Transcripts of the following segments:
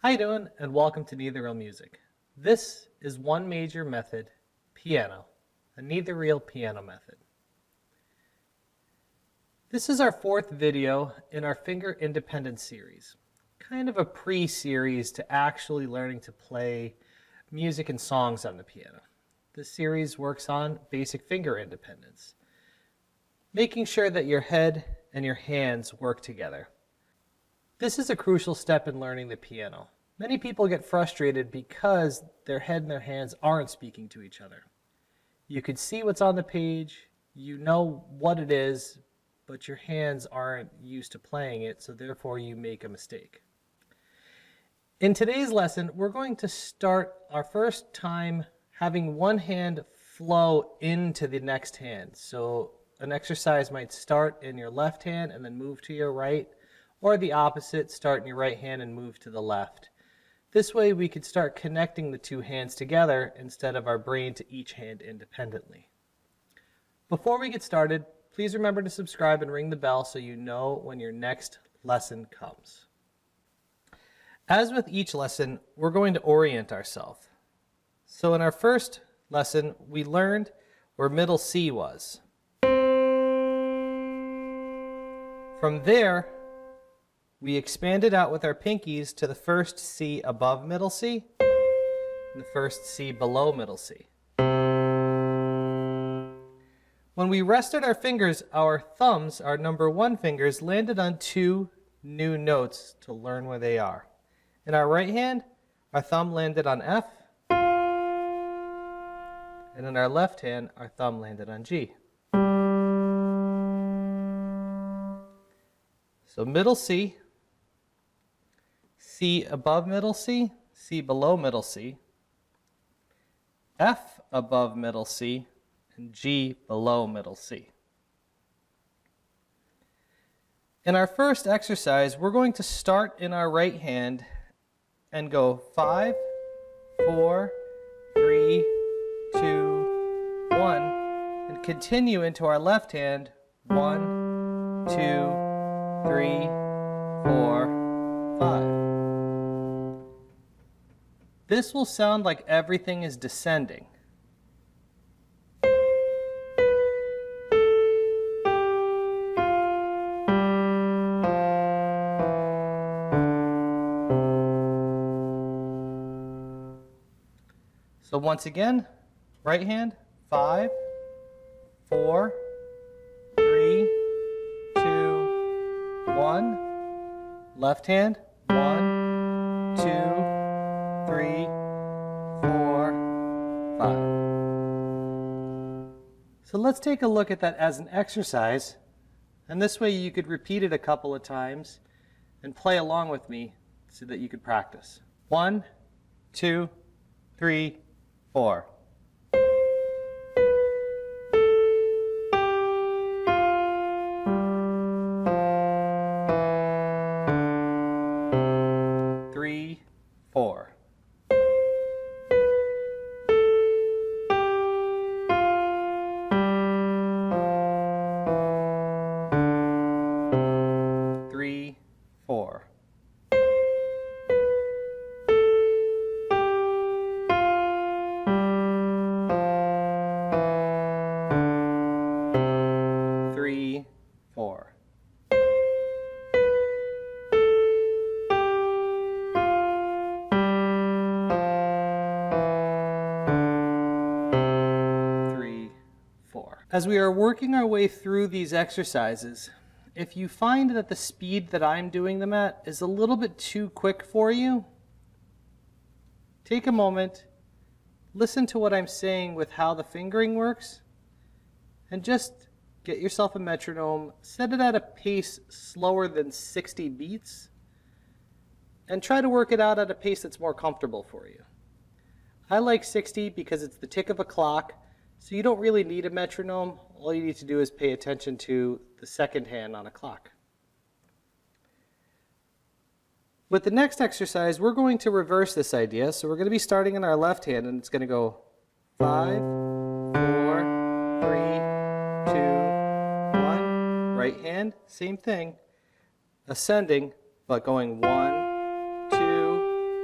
How you doing? And welcome to Neither Real Music. This is one major method, piano, a neither real piano method. This is our fourth video in our finger independence series, kind of a pre-series to actually learning to play music and songs on the piano. This series works on basic finger independence, making sure that your head and your hands work together. This is a crucial step in learning the piano. Many people get frustrated because their head and their hands aren't speaking to each other. You can see what's on the page, you know what it is, but your hands aren't used to playing it, so therefore you make a mistake. In today's lesson, we're going to start our first time having one hand flow into the next hand. So an exercise might start in your left hand and then move to your right, or the opposite, start in your right hand and move to the left. This way we could start connecting the two hands together instead of our brain to each hand independently. Before we get started, please remember to subscribe and ring the bell so you know when your next lesson comes. As with each lesson, we're going to orient ourselves. So in our first lesson, we learned where middle C was. From there, we expanded out with our pinkies to the first C above middle C and the first C below middle C. When we rested our fingers, our thumbs, our number one fingers, landed on two new notes to learn where they are. In our right hand, our thumb landed on F, and in our left hand, our thumb landed on G. So middle C, C above middle C, C below middle C, F above middle C, and G below middle C. In our first exercise, we're going to start in our right hand and go 5, 4, 3, 2, 1, and continue into our left hand 1, 2, 3, 4, 5. This will sound like everything is descending. So once again, right hand, 5, 4, 3, 2, 1. Left hand, 1, 2, 3, 4, 5. So let's take a look at that as an exercise, and this way you could repeat it a couple of times and play along with me so that you could practice. 1, 2, 3, 4. Three, 4. Three, 4. Three, 4. As we are working our way through these exercises, if you find that the speed that I'm doing them at is a little bit too quick for you, take a moment, listen to what I'm saying with how the fingering works, and just get yourself a metronome, set it at a pace slower than 60 beats, and try to work it out at a pace that's more comfortable for you. I like 60 because it's the tick of a clock, so you don't really need a metronome. All you need to do is pay attention to the second hand on a clock. With the next exercise, we're going to reverse this idea. So we're going to be starting in our left hand, and it's going to go 5, 4, 3, 2, 1. Right hand, same thing. Ascending, but going 1, 2,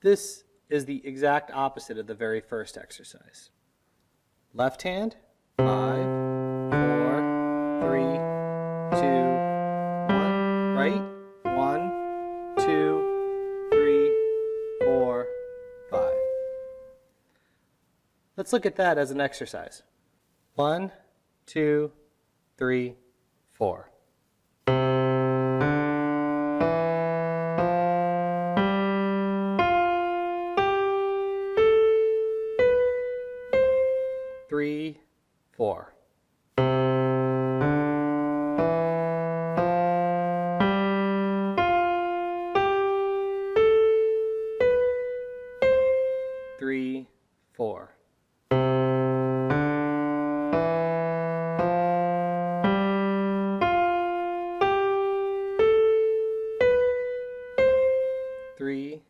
This is the exact opposite of the very first exercise. Left hand, 5, 4, 3, 2, 1. Right, 1, 2, 3, 4, 5. Let's look at that as an exercise. 1, 2, 3, 4. Three, 4. Three, 4. Three,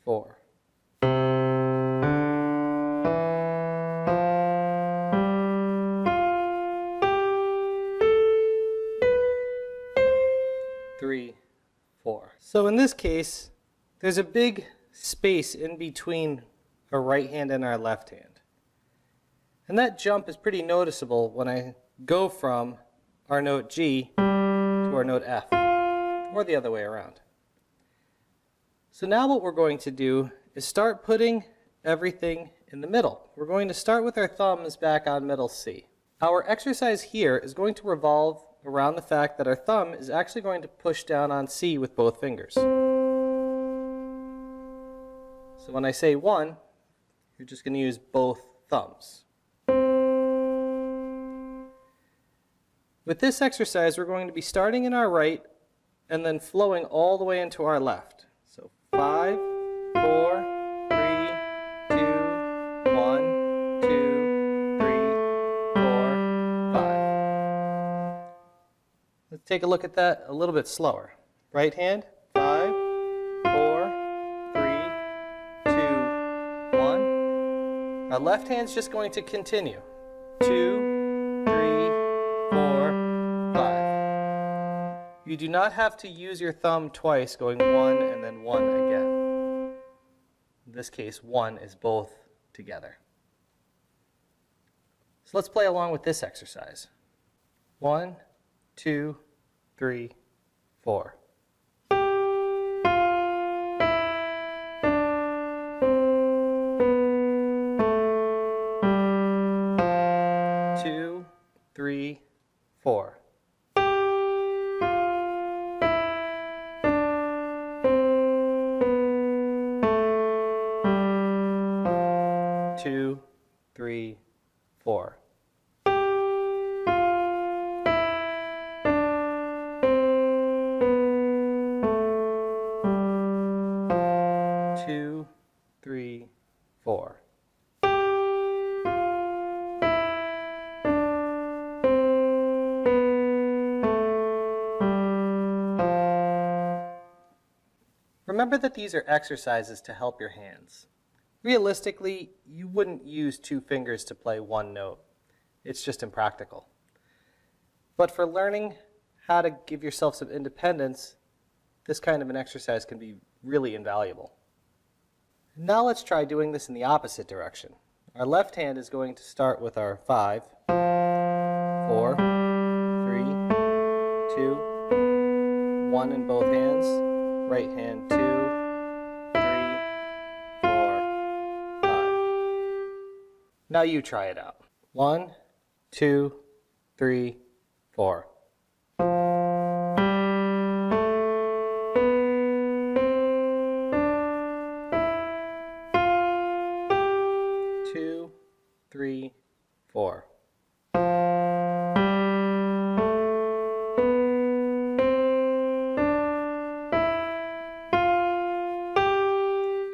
4. Three, 4. So in this case, there's a big space in between our right hand and our left hand. And that jump is pretty noticeable when I go from our note G to our note F, or the other way around. So now what we're going to do is start putting everything in the middle. We're going to start with our thumbs back on middle C. Our exercise here is going to revolve around the fact that our thumb is actually going to push down on C with both fingers. So when I say 1, you're just going to use both thumbs. With this exercise, we're going to be starting in our right and then flowing all the way into our left. So 5, 4, 3, 2, 1, 2, 3, 4, 5. Let's take a look at that a little bit slower. Right hand, 5, 4, 3, 2, 1. Our left hand's just going to continue. 2, 3, 4, 5. You do not have to use your thumb twice, going 1 and then 1 again. In this case, 1 is both together. So let's play along with this exercise. 1, 2, 3, 4. 2, 3, 4. 2, 3, 4. 2, 3, 4. 'Remember that these are exercises to help your hands. Realistically, you wouldn't use 2 fingers to play 1 note. It's just impractical. But for learning how to give yourself some independence, this kind of an exercise can be really invaluable. Now let's try doing this in the opposite direction. Our left hand is going to start with our 5, 4, 3, 2, 1 in both hands. Right hand, 2, 3, 4, 5. Now you try it out. 1, 2, 3, 4. 2, 3, 4.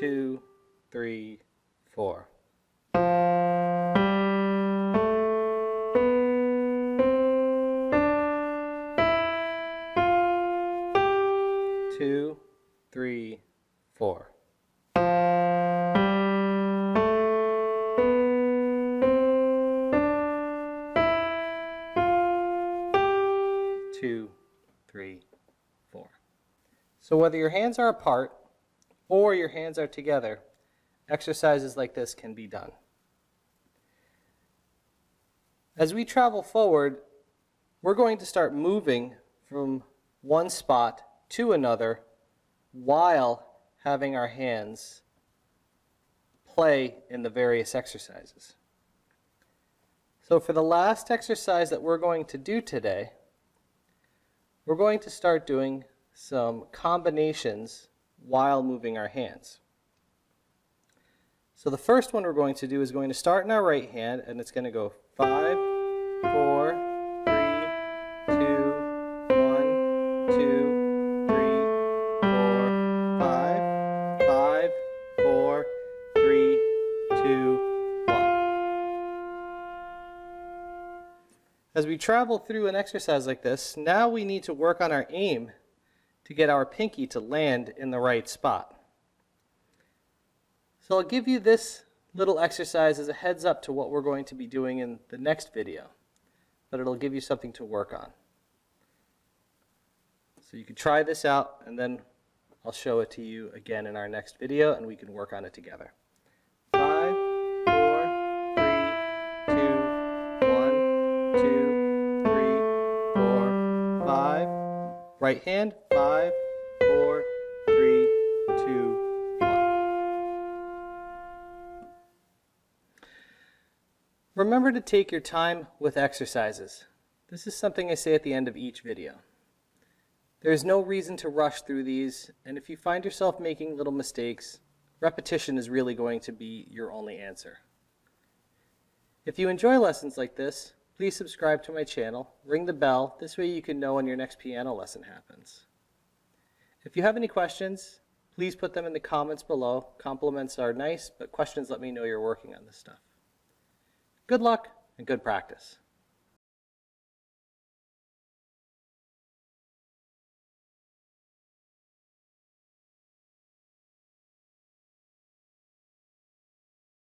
2, 3, 4. 2, 3, 4. 2, 3, 4. So whether your hands are apart or your hands are together, exercises like this can be done. As we travel forward, we're going to start moving from one spot to another while having our hands play in the various exercises. So for the last exercise that we're going to do today, we're going to start doing some combinations while moving our hands. So the first one we're going to do is going to start in our right hand, and it's going to go 5, 4, 3, 2, 1, 2, 3, 4, 5, 5, 4, 3, 2, 1. As we travel through an exercise like this, now we need to work on our aim to get our pinky to land in the right spot. So I'll give you this little exercise as a heads up to what we're going to be doing in the next video, but it'll give you something to work on. So you can try this out, and then I'll show it to you again in our next video, and we can work on it together. 5, 4, 3, 2, 1, 2, 3, 4, 5. Right hand, 5, 4, 3, 2, 1. Remember to take your time with exercises. This is something I say at the end of each video. There is no reason to rush through these, and if you find yourself making little mistakes, repetition is really going to be your only answer. If you enjoy lessons like this, please subscribe to my channel, ring the bell, this way you can know when your next piano lesson happens. If you have any questions, please put them in the comments below. Compliments are nice, but questions let me know you're working on this stuff. Good luck and good practice.